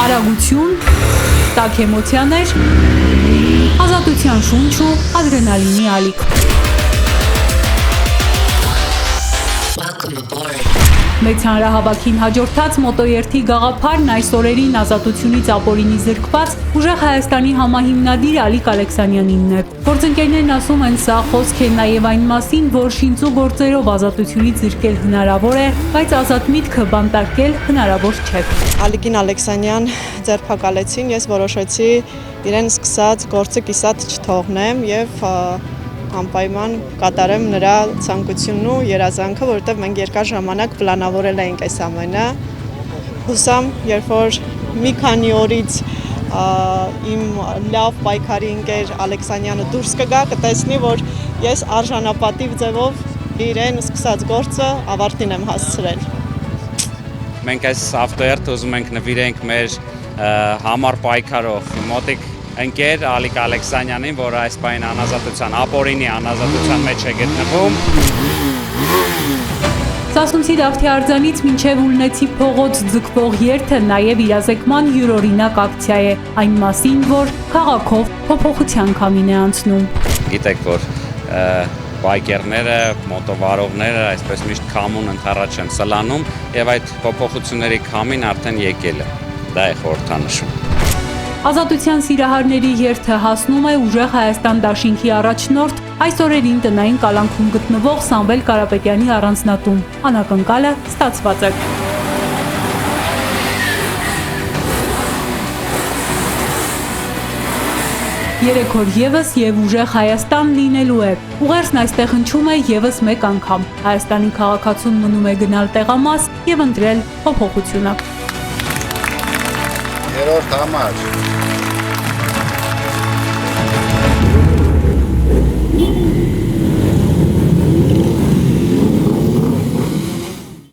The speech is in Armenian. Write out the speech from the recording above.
արագություն, տաք էմոցիաներ, ազատության շունչ ու ադրենալինի ալիք։ Մեծ հանրահավաքին հաջորդած մոտոերթի գաղափարն այս օրերին ազատությունից ապօրինի զրկված ուժեղ Հայաստանի համահիմնադիր Ալիկ Ալեքսանյանինն է։ Գործընկերներն ասում են, սա խոսք է նաև այն մասին, որ շինծու գործերով ազատությունից զրկել հնարավոր է, բայց ազատ միտքը բանտարկել հնարավոր չէ։ Ալիկին Ալեքսանյան ձերբակալեցին, ես որոշեցի իրեն սկսած գործը կիսատ չթողնեմ եւ անպայման կատարեմ նրա ցանկությունն ու երազանքը, որովհետև մենք երկար ժամանակ պլանավորել էինք այս ամենը։ Հուսամ, երբ որ մի քանի օրից իմ լավ պայքարի ընկեր Ալեքսանյանը դուրս կգա, կտեսնի, որ ես արժանապատիվ ձևով իրեն սկսած գործը ավարտին եմ հասցրել։ Մենք այս ավտոերթը ուզում ենք նվիրենք մեր համար պայքարող մոտիկ ընկեր Ալիկ Ալեքսանյանին, որը այս պահին անազատության, ապօրինի անազատության մեջ է գտնվում։ Սասունցի Դավթի արձանից մինչև Ուլնեցի փողոց ձգվող երթը նաև իրազեկման յուրօրինակ ակցիա է, այն մասին, որ քաղաքով փոփոխության քամին է անցնում։ Գիտեք, որ բայկերները, մոտովարողները այսպես միշտ քամուն ընդառաջ են սլանում եւ այդ փոփոխությունների քամին արդեն եկել է։ Դա է խորհրդանշում։ Ազատության սիրահարների երթը հասնում է ուժեղ Հայաստան դաշինքի առաջնորդ այս օրերին տնային կալանքում գտնվող Սամվել Կարապետյանի առանձնատուն։ Անակնկալը ստացված է։ Երեք օր եւս եւ ուժեղ Հայաստան լինելու է։ Ուղերձն այստեղ հնչում է եւս մեկ անգամ։ Հայաստանի քաղաքացուն մնում է գնալ տեղամաս եւ ընտրել փոփոխությունը։ Երրորդ համար